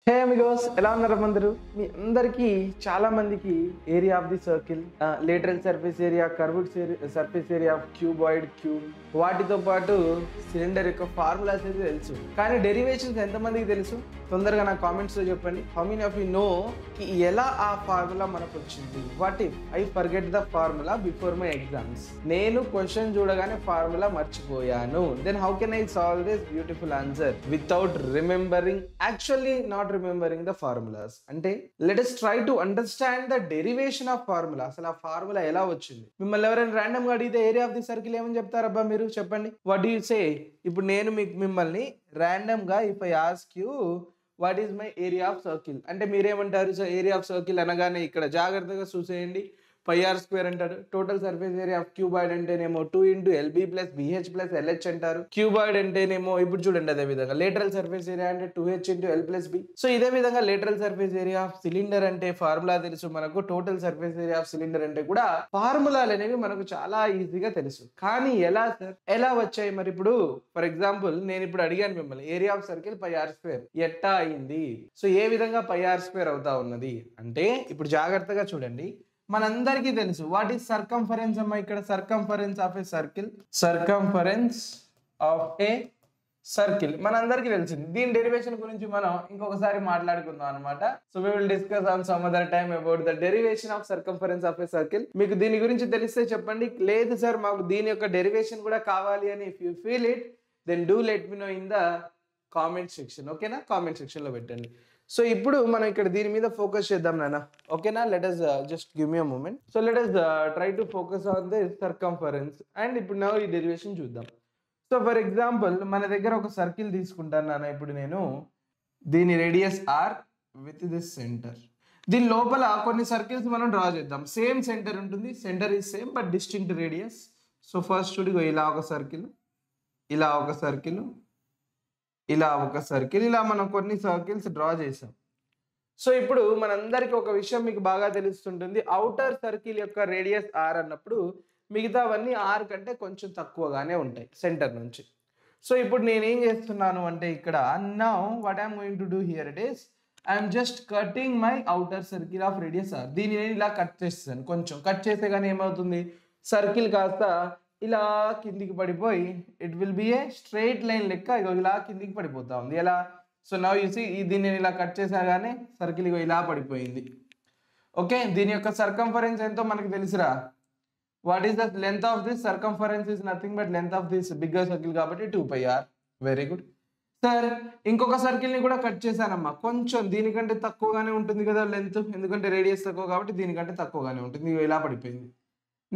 హే Amigos, ఎలా ఉన్నారు అందరూ? మీ అందరికీ చాలా మందికి area of the circle, lateral surface area, curved surface area of cuboid cube, వాటితో పాటు సిలిండర్ యొక్క ఫార్ములాస్ అయితే తెలుసు. కానీ డెరివేషన్స్ ఎంతమందికి తెలుసు? తొందరగా నా కామెంట్స్ లో చెప్పండి. How many of you know ఎలా ఆ ఫార్ములా మనకు వచ్చింది? What if I forget the formula before my exams? నేను క్వశ్చన్ చూడగానే ఫార్ములా మర్చిపోయాను. Then how can I solve this beautiful answer without remembering, actually not remembering the formulas? అంటే let us try to understand the derivation of formula. అసలు ఆ formula ఎలా వచ్చింది? మిమ్మల్ని ఎవరైనా ర్యాండమ్ గా అడిగితే ఏరియా ఆఫ్ ది సర్కిల్ ఏమని చెప్తారబ్బా మీరు? చెప్పండి, వాట్ డు యు సే? ఇప్పుడు నేను మిమ్మల్ని ర్యాండమ్ గా if I ask you what is my area of circle అంటే మీరేమంటారు? సో ఏరియా ఆఫ్ సర్కిల్ అనగానే ఇక్కడ జాగ్రత్తగా చూసేయండి, πr స్క్వేర్ అంటారు. Total surface area of cuboid అంటేనేమో 2 × LB + BH + LH అంటారు. క్యూబాయిడ్ అంటేనేమో ఇప్పుడు చూడండి అదే విధంగా లేటరల్ సర్ఫేస్ ఏరియా అంటే 2H × L + B. సో ఇదే విధంగా lateral surface area of cylinder అంటే ఫార్ములా తెలుసు మనకు. Total surface area of cylinder అంటే కూడా ఫార్ములాలు అనేవి మనకు చాలా ఈజీగా తెలుసు. కానీ ఎలా సార్, ఎలా వచ్చాయి మరి? ఇప్పుడు ఫర్ ఎగ్జాంపుల్ నేను ఇప్పుడు అడిగాను మిమ్మల్ని ఏరియా ఆఫ్ సర్కిల్ πr² ఎట్టా అయింది? సో ఏ విధంగా πr² అవుతా ఉన్నది అంటే ఇప్పుడు జాగ్రత్తగా చూడండి. మనందరికీ తెలుసు వాట్ ఈస్ సర్కంఫరెన్స్ అమ్మా. ఇక్కడ circumference of a circle, circumference of a circle మనందరికీ తెలిసింది. దీని డెరివేషన్ గురించి మనం ఇంకొకసారి మాట్లాడుకుందాం అనమాట. So we will discuss on some other time about the derivation of circumference of a circle. మీకు దీని గురించి తెలిస్తే చెప్పండి. లేదు సార్ మాకు దీని యొక్క డెరివేషన్ కూడా కావాలి అని if you feel it then do let me know in the comment section. ఓకేనా? కామెంట్ సెక్షన్ లో పెట్టండి. సో ఇప్పుడు మనం ఇక్కడ దీని మీద ఫోకస్ చేద్దాం నాన్న. ఓకేనా? Let us just give me a moment. So let us try to focus on the circumference and ఇప్పుడు నా ఈ డెరివేషన్ చూద్దాం. సో ఫర్ ఎగ్జాంపుల్ మన దగ్గర ఒక సర్కిల్ తీసుకుంటాను నాన్న. ఇప్పుడు నేను దీని radius r with this centre. దీని లోపల కొన్ని సర్కిల్స్ మనం డ్రా చేద్దాం. సేమ్ సెంటర్ ఉంటుంది, centre is same but distinct radius. So first చూడిగో ఇలా ఒక సర్కిల్, ఇలా ఒక సర్కిల్, ఇలా ఒక సర్కిల్, ఇలా మనం కొన్ని సర్కిల్స్ డ్రా చేసాం. సో ఇప్పుడు మనందరికి ఒక విషయం మీకు బాగా తెలుస్తుంటుంది. అవుటర్ సర్కిల్ యొక్క రేడియస్ r అన్నప్పుడు మిగతావన్నీ r కంటే కొంచెం తక్కువగానే ఉంటాయి సెంటర్ నుంచి. సో ఇప్పుడు నేనేం చేస్తున్నాను అంటే ఇక్కడ now what I'm going to do here it is I'm just cutting my outer circle of radius r. దీన్ని నేను ఇలా కట్ చేస్తాను. కొంచెం కట్ చేస్తే కానీ ఏమవుతుంది, సర్కిల్ కాస్త ఇలా కిందికి పడిపోయి it will be a straight line లెక్క ఇలా కిందికి పడిపోతా ఉంది. ఎలా? సో నౌ యూ సీ దీన్ని నేను ఇలా కట్ చేసాగానే సర్కిల్ ఇలా పడిపోయింది. ఓకే, దీని యొక్క సర్కంఫరెన్స్ ఎంతో మనకు తెలుసురా. What is the length of this circumference? Is nothing but length of this bigger circle కాబట్టి 2πr. Very good sir. ఇంకొక సర్కిల్ ని కూడా కట్ చేశానమ్మా. కొంచెం దీనికంటే తక్కువగానే ఉంటుంది కదా లెంత్, ఎందుకంటే రేడియస్ తక్కువ కాబట్టి దీనికంటే తక్కువగానే ఉంటుంది. ఇలా పడిపోయింది.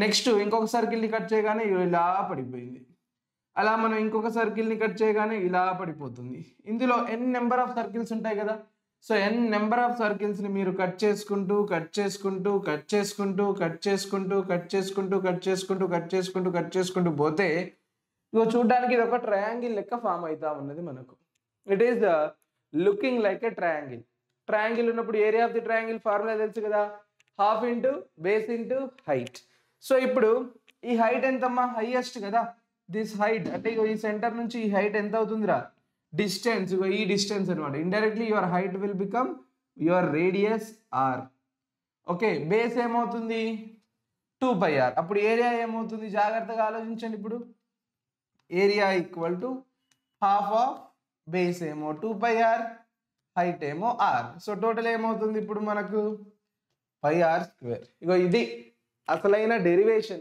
నెక్స్ట్ ఇంకొక సర్కిల్ ని కట్ చేయగానే ఇలా పడిపోయింది. అలా మనం ఇంకొక సర్కిల్ ని కట్ చేయగానే ఇలా పడిపోతుంది. ఇందులో n నెంబర్ ఆఫ్ సర్కిల్స్ ఉంటాయి కదా. So n number of circles ని మీరు కట్ చేసుకుంటూ కట్ చేసుకుంటూ కట్ చేసుకుంటూ కట్ చేసుకుంటూ కట్ చేసుకుంటూ కట్ చేసుకుంటూ కట్ చేసుకుంటూ కట్ చేసుకుంటూ పోతే ఇగో చూడడానికి ఇది ఒక ట్రయాంగిల్ లెక్క ఫామ్ అవుతా ఉన్నది మనకు. It is looking like a triangle. Triangle ఉన్నప్పుడు area of the triangle formula తెలుసు కదా, half into base into height. So ఇప్పుడు ఈ హైట్ ఎంతమ్మా? హైయెస్ట్ కదా. దిస్ హైట్ అంటే ఈ సెంటర్ నుంచి ఈ హైట్ ఎంత అవుతుందిరా? డిస్టెన్స్, ఈ డిస్టెన్స్ అనమాట. Indirectly your height will become your radius r. Okay, base ఏమవుతుంది? 2πr. అప్పుడు ఏరియా ఏమవుతుంది? జాగ్రత్తగా ఆలోచించండి. ఇప్పుడు area equal to half of base ఏమో 2πr, హైట్ ఏమో r. సో టోటల్ ఏమవుతుంది ఇప్పుడు మనకు? πr². ఇగో ఇది అసలైన డెరివేషన్.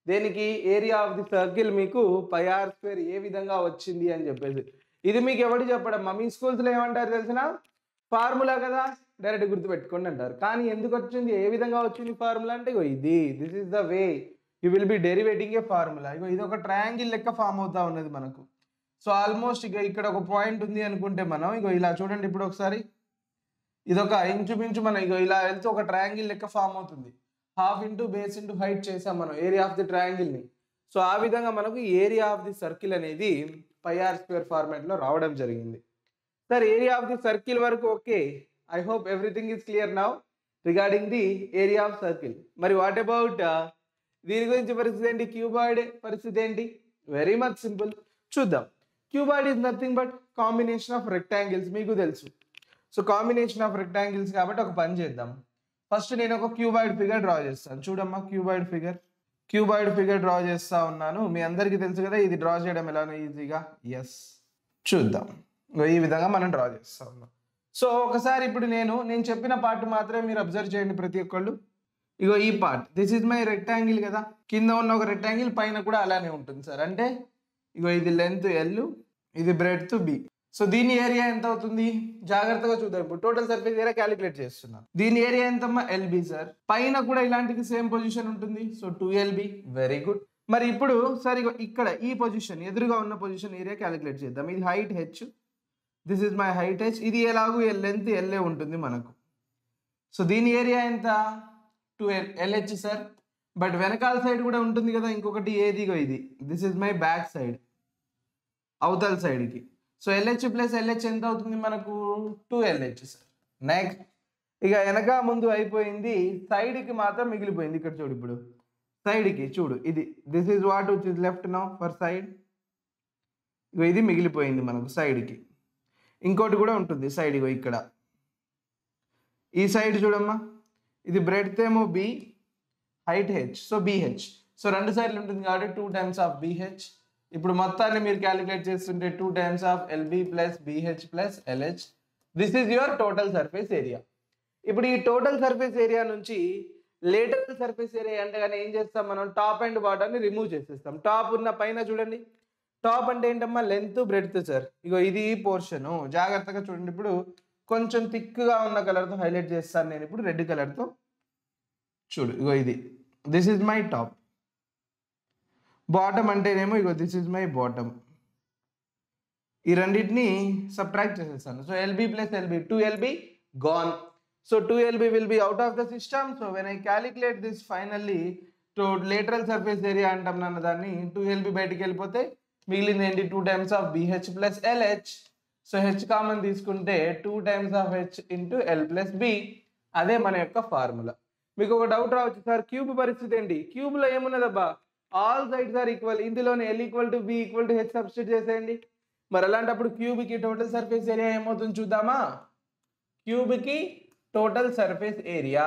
దేనికి? ఏరియా ఆఫ్ ది సర్కిల్ మీకు πr² ఏ విధంగా వచ్చింది అని చెప్పేసి. ఇది మీకు ఎవరు చెప్పడమ్మా? మీ స్కూల్స్లో ఏమంటారు తెలిసిన? ఫార్ములా కదా, డైరెక్ట్ గుర్తుపెట్టుకోండి అంటారు. కానీ ఎందుకు వచ్చింది, ఏ విధంగా వచ్చింది ఫార్ములా అంటే ఇగో ఇది, this is the way you will be deriving a formula. ఇగో ఇది ఒక ట్రయాంగిల్ లెక్క ఫామ్ అవుతా ఉన్నది మనకు. సో ఆల్మోస్ట్ ఇక ఇక్కడ ఒక పాయింట్ ఉంది అనుకుంటే మనం ఇగో ఇలా చూడండి. ఇప్పుడు ఒకసారి ఇదొక ఇంచుమించు మనం ఇగో ఇలా వెళ్తే ఒక ట్రయాంగిల్ లెక్క ఫామ్ అవుతుంది. Half into base into height చేసాం మనం ఏరియా ఆఫ్ ది ట్రయాంగిల్ ని. సో ఆ విధంగా మనకు ఏరియా ఆఫ్ ది సర్కిల్ అనేది πr² ఫార్మాట్ లో రావడం జరిగింది. Sir area of the circle వరకు okay. I hope everything is clear now regarding the area of circle. మరి వాట్ అబౌట్ దీని గురించి పరిస్థితి ఏంటి? క్యూబాయిడ్ పరిస్థితి ఏంటి? Very much simple. చూద్దాం. Cuboid is nothing but combination of rectangles. మీకు తెలుసు సో కాంబినేషన్ ఆఫ్ రెక్టాంగిల్స్ కాబట్టి ఒక పని చేద్దాం. ఫస్ట్ నేను ఒక క్యూబాయిడ్ ఫిగర్ డ్రా చేస్తాను. చూడమ్మా, క్యూబాయిడ్ ఫిగర్ డ్రా చేస్తా ఉన్నాను. మీ అందరికీ తెలుసు కదా ఇది డ్రా చేయడం ఎలానో ఈజీగా. ఎస్, చూద్దాం. ఈ విధంగా మనం డ్రా చేస్తా ఉన్నాం. సో ఒకసారి ఇప్పుడు నేను చెప్పిన పార్ట్ మాత్రమే మీరు అబ్జర్వ్ చేయండి ప్రతి ఒక్కళ్ళు. ఇగో ఈ part, this is my rectangle కదా, కింద ఉన్న ఒక రెక్టాంగిల్ పైన కూడా అలానే ఉంటుంది సార్. అంటే ఇగో ఇది లెంత్ ఎల్, ఇది బ్రెడ్త్ బి. సో దీని ఏరియా ఎంత అవుతుంది జాగ్రత్తగా చూద్దాం. ఇప్పుడు టోటల్ సర్ఫేస్ ఏరియా క్యాలిక్యులేట్ చేస్తున్నాం. దీని ఏరియా ఎంతమ్మా? LB sir. పైన కూడా ఇలాంటిది సేమ్ పొజిషన్ ఉంటుంది. So 2LB. Very good. మరి ఇప్పుడు సార్ ఇక్కడ ఈ పొజిషన్ ఎదురుగా ఉన్న పొజిషన్ ఏరియా క్యాలిక్యులేట్ చేద్దాం. ఇది height H, this is my height H. ఇది ఎలాగూ లెంత్ ఎల్ఏ ఉంటుంది మనకు. సో దీని ఏరియా ఎంత? 2LH sir. బట్ వెనకాల సైడ్ కూడా ఉంటుంది కదా ఇంకొకటి, ఏదిగో ఇది, this is my back side, అవతల సైడ్కి. సో LH ప్లస్ LH ఎంత అవుతుంది మనకు? 2LH sir. నెక్స్ట్ ఇక వెనక ముందు అయిపోయింది, సైడ్కి మాత్రం మిగిలిపోయింది. ఇక్కడ చూడు, ఇప్పుడు సైడ్కి చూడు, ఇది this is what which is left now for side. ఇగో ఇది మిగిలిపోయింది మనకు సైడ్కి. ఇంకోటి కూడా ఉంటుంది సైడ్, ఇగో ఇక్కడ ఈ సైడ్ చూడమ్మా, ఇది బ్రెడ్త్ ఏమో B, height H, so BH. So రెండు సైడ్లు ఉంటుంది కాబట్టి 2 టైమ్స్ ఆఫ్ BH. ఇప్పుడు మొత్తాన్ని మీరు క్యాలిక్యులేట్ చేస్తుంటే 2 times of LB plus BH plus LH. This is your total surface area. ఇప్పుడు ఈ టోటల్ సర్ఫేస్ ఏరియా నుంచి లేటరల్ సర్ఫేస్ ఏరియా అంటే కానీ ఏం చేస్తాం మనం? టాప్ అండ్ బాటమ్ని రిమూవ్ చేసేస్తాం. టాప్ ఉన్న పైన చూడండి, టాప్ అంటే ఏంటమ్మా? Length breadth sir. ఇగో ఇది ఈ పోర్షను, జాగ్రత్తగా చూడండి. ఇప్పుడు కొంచెం థిక్గా ఉన్న కలర్తో హైలైట్ చేస్తాను నేను ఇప్పుడు, రెడ్ కలర్తో. చూడు, ఇగో ఇది, this is my top. Bottom అంటేనేమో ఇగో దిస్ ఈజ్ మై బాటమ్. ఈ రెండింటిని సబ్ట్రాక్ట్ చేసేస్తాను. So LB plus LB, 2LB gone. So 2LB will be out of the system. So when I calculate this finally to lateral surface area అంటాం నన్ను దాన్ని, 2LB బయటికి వెళ్ళిపోతే మిగిలింది ఏంటి? 2 times of BH plus LH. So H common తీసుకుంటే 2 times of H into L plus B. అదే మన యొక్క ఫార్ములా. మీకు ఒక డౌట్ రావచ్చు, సార్ క్యూబ్ పరిస్థితి ఏంటి? క్యూబ్లో ఏమున్నదబ్బా? All sides are equal. ఇందులోనే L equal to B equal to H substitute చేసేయండి. మరి అలాంటప్పుడు క్యూబ్కి టోటల్ సర్ఫేస్ ఏరియా ఏమవుతుంది చూద్దామా? క్యూబ్కి total surface area,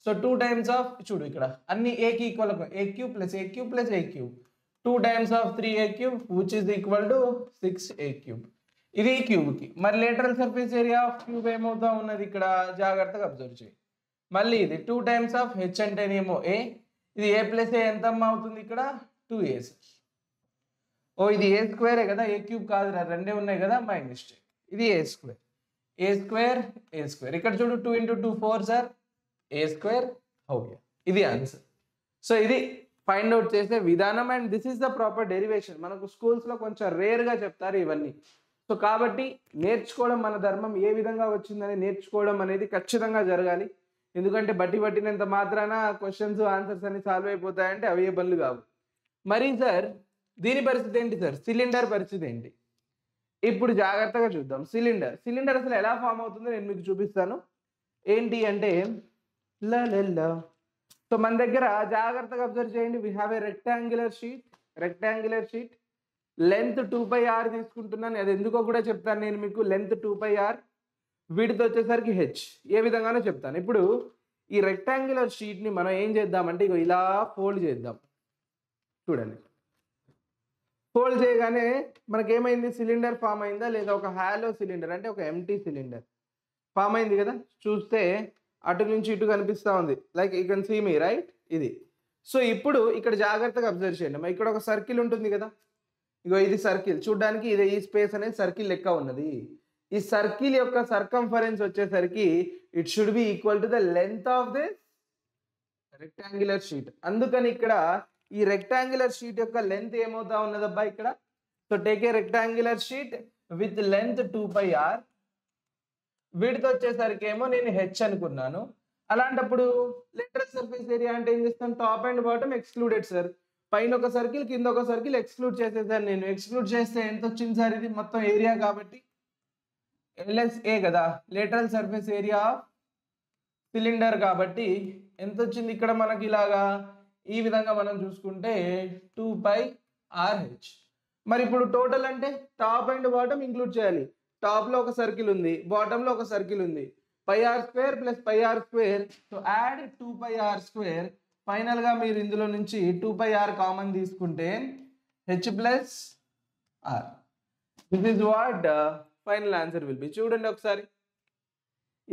so 2 times of, చూడు ఇక్కడ అన్ని ఏకి equal, A cube plus A cube plus A cube, 2 times of 3A cube which is equal to 6A cube. ఇది క్యూబ్కి. మరి lateral surface area of cube ఏమవుతా ఉన్నది ఇక్కడ, జాగ్రత్తగా అబ్జర్వ్ చేయి. మళ్ళీ ఇది 2 టైమ్స్ ఆఫ్ H అంటేనేమో A, ఇది A ప్లస్ ఏ ఎంత అవుతుంది ఇక్కడ? 2A. ఓ ఇది ఏ స్క్వేరే కదా, ఏ క్యూబ్ కాదు, రెండే ఉన్నాయి కదా, మై మిస్టేక్. ఇది ఏ స్క్వేర్, ఏ స్క్వేర్, ఏ స్క్వేర్. ఇక్కడ చూడు 2 ఇంటూ 2 4 సార్, ఏ స్క్వేర్. ఓకే, ఇది ఆన్సర్. సో ఇది ఫైండ్ అవుట్ చేసే విధానం. And this is the proper derivation. మనకు స్కూల్స్లో కొంచెం రేర్గా చెప్తారు ఇవన్నీ. సో కాబట్టి నేర్చుకోవడం మన ధర్మం. ఏ విధంగా వచ్చిందని నేర్చుకోవడం అనేది ఖచ్చితంగా జరగాలి. ఎందుకంటే బట్టినంత మాత్రాన క్వశ్చన్స్ ఆన్సర్స్ అన్ని సాల్వ్ అయిపోతాయంటే అవి ఏ పనులు కావు. మరి సార్ దీని పరిస్థితి ఏంటి సార్? సిలిండర్ పరిస్థితి ఏంటి? ఇప్పుడు జాగ్రత్తగా చూద్దాం. సిలిండర్ అసలు ఎలా ఫామ్ అవుతుందో నేను మీకు చూపిస్తాను. ఏంటి అంటే లా. సో మన దగ్గర జాగ్రత్తగా అబ్జర్వ్ చేయండి. We have a rectangular sheet. Length 2πr తీసుకుంటున్నాను. అది ఎందుకో కూడా చెప్తాను నేను మీకు. లెంత్ 2πr, వీటితో వచ్చేసరికి H. ఏ విధంగానో చెప్తాను. ఇప్పుడు ఈ రెక్టాంగులర్ షీట్ని మనం ఏం చేద్దామంటే ఇగో ఇలా ఫోల్డ్ చేద్దాం. చూడండి, ఫోల్డ్ చేయగానే మనకేమైంది? సిలిండర్ ఫామ్ అయిందా లేదా? ఒక హాలో సిలిండర్ అంటే ఒక ఎంటీ సిలిండర్ ఫామ్ అయింది కదా. చూస్తే అటు నుంచి ఇటు కనిపిస్తూ ఉంది, like you can see me right, ఇది. సో ఇప్పుడు ఇక్కడ జాగ్రత్తగా అబ్జర్వ్ చేయండి. ఇక్కడ ఒక సర్కిల్ ఉంటుంది కదా, ఇగో ఇది సర్కిల్. చూడడానికి ఇది ఈ స్పేస్ అనేది సర్కిల్ లెక్క ఉన్నది. ఈ సర్కిల్ యొక్క సర్కంఫరెన్స్ వచ్చేసరికి it should be equal to the length of this rectangular sheet. అందుకని ఇక్కడ ఈ రెక్టాంగులర్ షీట్ యొక్క లెంత్ ఏమవుతా ఉన్నదబ్బా ఇక్కడ? So take a rectangular sheet with length 2πr, వీటితో వచ్చేసరికి ఏమో నేను H అనుకున్నాను. అలాంటప్పుడు లేటరల్ సర్ఫేస్ ఏరియా అంటే ఏం చేస్తాను? Top and bottom excluded sir. పైన ఒక సర్కిల్, కింద ఒక సర్కిల్ ఎక్స్క్లూడ్ చేసేసాను నేను. ఎక్స్క్లూడ్ చేస్తే ఎంత వచ్చింది సార్? ఇది మొత్తం ఏరియా కాబట్టి LSA కదా, lateral surface area of cylinder కాబట్టి ఎంత వచ్చింది ఇక్కడ మనకి? ఇలాగా ఈ విధంగా మనం చూసుకుంటే 2πRH. మరి ఇప్పుడు టోటల్ అంటే టాప్ అండ్ బాటమ్ ఇంక్లూడ్ చేయాలి. టాప్లో ఒక సర్కిల్ ఉంది, బాటంలో ఒక సర్కిల్ ఉంది. Pi r square plus pi r square, so add 2πr square. ఫైనల్గా మీరు ఇందులో నుంచి 2πr కామన్ తీసుకుంటే h plus r. This is what final answer will be. చూడండి ఒకసారి,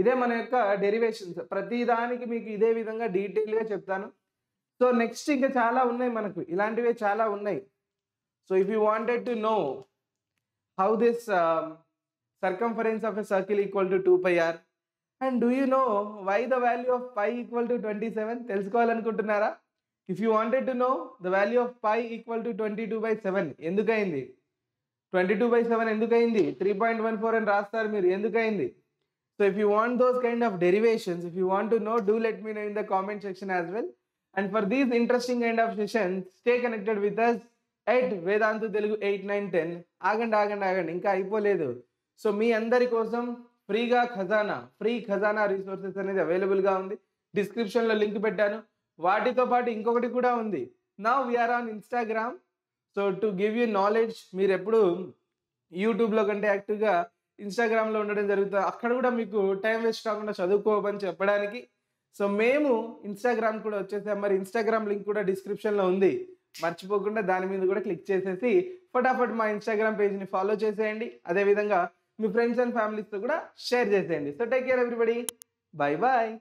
ఇదే మన యొక్క డెరివేషన్స్. ప్రతి దానికి మీకు ఇదే విధంగా డీటెయిల్గా చెప్తాను. సో నెక్స్ట్ ఇంకా చాలా ఉన్నాయి మనకు, ఇలాంటివే చాలా ఉన్నాయి. So if you wanted to know how this circumference of a circle equal to 2πr, and do you know why the value of pi equal to 27 తెలుసుకోవాలనుకుంటున్నారా? If you wanted to know the value of pi equal to 22/7 ఎందుకైంది, 22/7 ఎందుకైంది, 3.14 అని రాస్తారు మీరు, ఎందుకైంది? So if you want those kind of derivations, if you want to know, do let me know in the comment section as well. And for these interesting kind of sessions stay connected with us at Vedantu Telugu 8, 9, 10. ఆగండి ఇంకా అయిపోలేదు. So మీ అందరి కోసం ఫ్రీగా free ఖజానా resources అనేది అవైలబుల్గా ఉంది. డిస్క్రిప్షన్లో లింక్ పెట్టాను. వాటితో పాటు ఇంకొకటి కూడా ఉంది. Now we're on Instagram. So to give you knowledge, మీరు ఎప్పుడు యూట్యూబ్లో కంటే యాక్టివ్గా ఇన్స్టాగ్రామ్లో ఉండడం జరుగుతుంది. అక్కడ కూడా మీకు టైం వేస్ట్ కాకుండా చదువుకోవని చెప్పడానికి సో మేము ఇన్స్టాగ్రామ్ కూడా వచ్చేసాం. మరి ఇన్స్టాగ్రామ్ లింక్ కూడా డిస్క్రిప్షన్లో ఉంది, మర్చిపోకుండా దాని మీద కూడా క్లిక్ చేసేసి ఫటాఫట్ మా ఇన్స్టాగ్రామ్ పేజ్ని ఫాలో చేసేయండి. అదేవిధంగా మీ ఫ్రెండ్స్ అండ్ ఫ్యామిలీస్తో కూడా షేర్ చేసేయండి. So take care everybody, bye bye.